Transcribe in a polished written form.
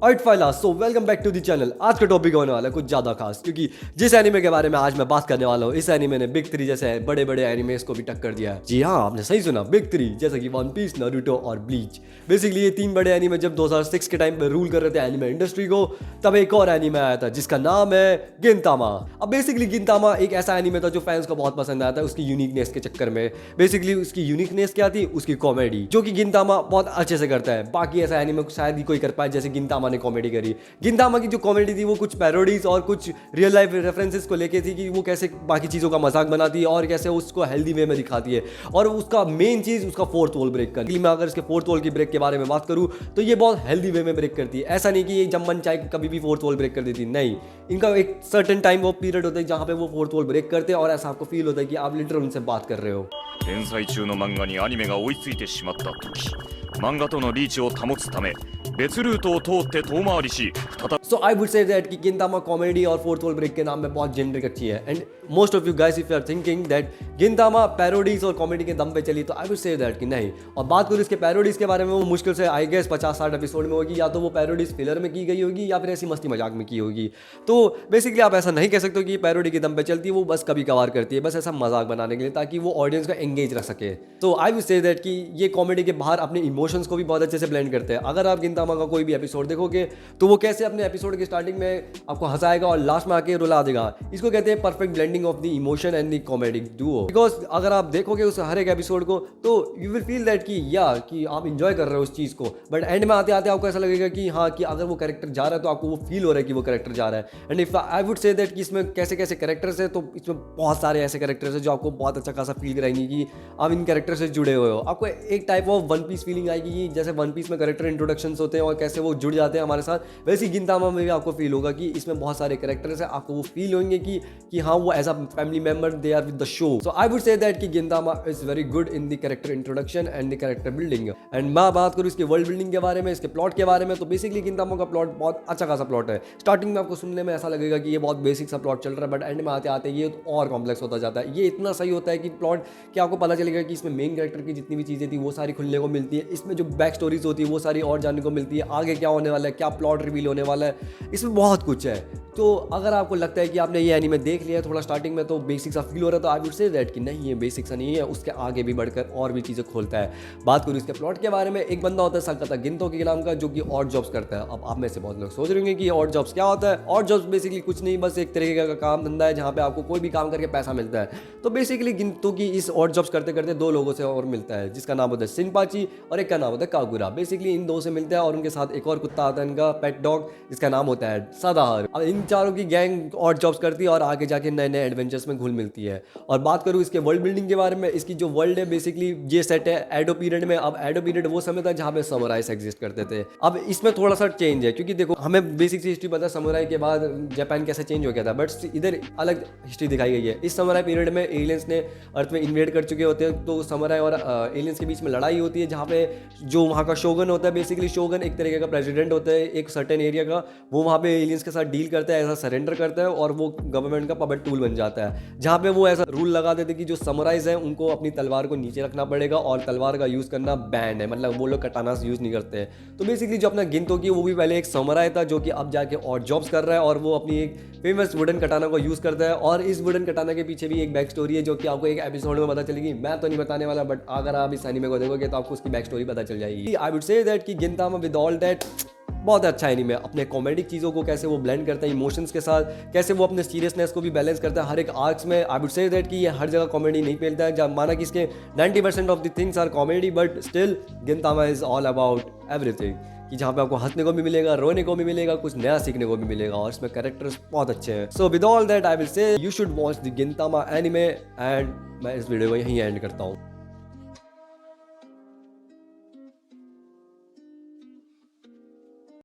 Alright filers, so welcome back to the channel. आज का topic होने वाला है कुछ ज़्यादा खास, क्योंकि जिस एनिमे के बारे में आज मैं बात करने वाला हूँ, इस एनिमे ने बिग 3 जैसे बड़े बड़े एनिमेस को भी टक्कर दिया है। जी हाँ, आपने सही सुना, बिग 3 जैसे कि वन पीस, नारुतो और ब्लीच। बेसिकली ये 3 बड़े एनिमे जब 2006 के टाइम पे रूल कर रहे थे एनिमे इंडस्ट्री को, तब एक और एनिमे आया था जिसका नाम है गिनतामा। अब बेसिकली गिनतामा एक ऐसा एनिमे था जो फैंस को बहुत पसंद आया था उसकी यूनिकनेस के चक्कर में। बेसिकली उसकी यूनिकनेस क्या थी? उसकी कॉमेडी, जो कि गिनतामा बहुत अच्छे से करता है। बाकी ऐसा एनिमे शायद ही कोई कर पाए जैसे गिनतामा ने कॉमेडी करी। गिनतामा की जो कॉमेडी थी वो कुछ पैरोडीज और कुछ रियल लाइफ रेफरेंसेस को लेके थी कि वो कैसे बाकी चीज़ों का मजाक बनाती है और कैसे उसको हेल्दी वे में दिखाती है। और उसका मेन चीज़ उसका फोर्थ वॉल ब्रेक करती है। मैं अगर इसके फोर्थ वॉल की ब्रेक के बारे में बात करूँ तो ये बहुत हेल्दी वे में ब्रेक करती है। ऐसा नहीं कि ये जब मन चाहे कभी भी फोर्थ वॉल ब्रेक कर देती, नहीं। इनका एक सर्टेन टाइम ऑफ पीरियड होता है जहाँ पे वो फोर्थ वॉल ब्रेक करते हैं और ऐसा आपको फील होता है कि आप लिटरल उनसे बात कर रहे हो। 連載中の漫画にアニメが追いついてしまった時、漫画とのリーチを保つため別ルートを通って遠回りし戦 So I would say that कि गिनतामा कॉमेडी और फोर्थ वॉल ब्रेक के नाम में बहुत जेनरिक अच्छी है। And most of you guys if you are thinking that Gintama parodies और कॉमेडी के दम पे चली, तो आई वुड से दैट कि नहीं। और बात करूँ इसके पैरोडीज के बारे में, वो मुश्किल से आई गेस 50-60 एपिसोड में होगी, या तो वो पैरोडीज फिलर में की गई होगी या फिर ऐसी मस्ती मजाक में की होगी। तो बेसिकली आप ऐसा नहीं कह सकते हो कि पैरोडी के दम पे चलती है, वो बस कभी कभार करती है, बस ऐसा मजाक बनाने के लिए ताकि वो ऑडियंस को एंगेज रख सके। तो आई वुड से दैट कि ये कॉमेडी के बाहर अपने इमोशंस को भी बहुत अच्छे से ब्लेंड करते हैं। अगर आप गिनतामा का कोई भी एपिसोड देखोगे तो वो कैसे अपने एपिसोड की स्टार्टिंग में आपको हंसाएगा और लास्ट में आके रुला देगा। इसको कहते हैं perfect blending of the emotion and the comedic Duo. Because अगर आप देखोगे उस हर एक एपिसोड को तो यू विल फील दैट कि आप इंजॉय कर रहे हो उस चीज़ को, बट एंड में आते आते आपको ऐसा लगेगा कि हाँ, कि अगर वो कैरेक्टर जा रहा है तो आपको वो फील हो रहा है कि वो कैरेक्टर जा रहा है। And if I would say that कि इसमें कैसे कैसे कैरेक्टर्स है, तो इसमें बहुत सारे ऐसे कैरेक्टर्स हैं जो आपको बहुत अच्छा खासा फील कराएंगे कि आप इन कैरेक्टर से जुड़े हुए हो। आपको एक type of One Piece feeling आएगी कि जैसे वन पीस में कैरेक्टर इंट्रोडक्शंस होते हैं और कैसे वो जुड़ जाते हैं हमारे साथ, वैसे ही गिनतामा में भी आपको फील होगा कि इसमें बहुत सारे कैरेक्टर्स हैं। आपको वो फील होंगे कि हाँ, वो as a family member they are with the show. So I would say that कि गिनतामा is very good in the character introduction and the character building. And मैं बात करूँ इसके वर्ल्ड बिल्डिंग के बारे में, इसके प्लॉट के बारे में, तो बेसिकली गिनतामा का प्लॉट बहुत अच्छा खासा प्लॉट है। स्टार्टिंग में आपको सुनने में ऐसा लगेगा कि ये बहुत बेसिक सा प्लॉट चल रहा है, बट एंड में आते आते ये और कॉम्प्लेक्स होता जाता है। ये इतना सही होता है कि प्लॉट कि आपको पता चलेगा कि इसमें मेन कैरेक्टर की जितनी भी चीज़ें थी वो सारी खुलने को मिलती है। इसमें जो बैक स्टोरीज होती है वो सारी और जानने को मिलती है। आगे क्या होने वाला है, क्या प्लॉट रिवील होने वाला है, इसमें बहुत कुछ है। तो अगर आपको लगता है कि आपने ये एनीमे देख लिया है थोड़ा स्टार्टिंग में तो बेसिक सा फील हो रहा है, तो आई वुड से दैट कि नहीं, ये बेसिक सा नहीं है, उसके आगे भी बढ़कर और भी चीज़ें खोलता है। बात करूँ इसके प्लॉट के बारे में, एक बंदा होता है सकाता गिनतोकी के नाम का, जो कि ऑड जॉब्स करता है। अब आप में से बहुत लोग सोच रहे होंगे कि ऑड जॉब्स क्या होता है। ऑड जॉब्स बेसिकली कुछ नहीं, बस एक तरीके का काम धंधा है जहाँ पे आपको कोई भी काम करके पैसा मिलता है। तो बेसिकली गिनतोकी इस ऑड जॉब्स करते करते 2 लोगों से और मिलता है, जिसका नाम होता है शिनपाची और एक का नाम होता है कागुरा। बेसिकली इन 2 से मिलता है और उनके साथ एक और कुत्ता आता है इनका पेट डॉग, जिसका नाम होता है सदाहर। अब इन चारों की गैंग और जॉब्स करती है और आगे जाके नए नए एडवेंचर्स में घुल मिलती है। और बात करूँ इसके वर्ल्ड बिल्डिंग के बारे में, इसकी जो वर्ल्ड है बेसिकली ये सेट है एडो पीरियड में। अब एडो पीरियड वो समय था जहाँ पे समुराइज एग्जिस्ट करते थे। अब इसमें थोड़ा सा चेंज है, क्योंकि देखो हमें बेसिक सी हिस्ट्री पता है समुराई के बाद जापान कैसे चेंज हो गया था, बट इधर अलग हिस्ट्री दिखाई गई है। इस समुराई पीरियड में एलियंस ने अर्थ में इन्वेड कर चुके होते हैं, तो समुराई और एलियंस के बीच में लड़ाई होती है, जहाँ पे जो वहाँ का शोगन होता है, बेसिकली शोगन एक तरीके का प्रेसिडेंट होता है एक सर्टेन एरिया का, वो वहाँ पे एलियंस के साथ डील करता है, ऐसा सरेंडर करता है और वो गवर्नमेंट का पपेट टूल बन जाता है। जहाँ पे वो ऐसा रूल लगा देते कि जो समुराइज हैं उनको अपनी तलवार को नीचे रखना पड़ेगा और तलवार का यूज़ करना बैंड है, मतलब वो लोग कटानास यूज़ नहीं करते हैं। तो बेसिकली जो अपना गिनतोकी वो भी पहले एक समुराई था, जो कि अब जाके और जॉब्स कर रहा है और वो अपनी एक फेमस वुडन कटाना को यूज़ करता है। और इस वुडन कटाना के पीछे भी एक बैक स्टोरी है, जो कि आपको एक एपिसोड में पता चलेगी। मैं तो नहीं बताने वाला, बट अगर आप इस एनीमे को देखोगे तो आपको उसकी बैक स्टोरी पता चल जाएगी। आई वुड से दैट कि गिनतामा विद ऑल दैट बहुत अच्छा एनीमे, अपने कॉमेडिक चीज़ों को कैसे वो ब्लेंड करता है इमोशंस के साथ, कैसे वो अपने सीरियसनेस को भी बैलेंस करता है हर एक आर्क्स में। आई वुड से दैट कि ये हर जगह कॉमेडी नहीं फैलता है, जब माना कि इसके 90% of the things are comedy, but still Gintama is all about everything, कि जहाँ पे आपको हंसने को भी मिलेगा, रोने को भी मिलेगा, कुछ नया सीखने को भी मिलेगा, और इसमें कैरेक्टर्स बहुत अच्छे हैं। So with all that I will say you should watch the गिनतामा anime, and मैं इस वीडियो को यहीं एंड करता हूँ।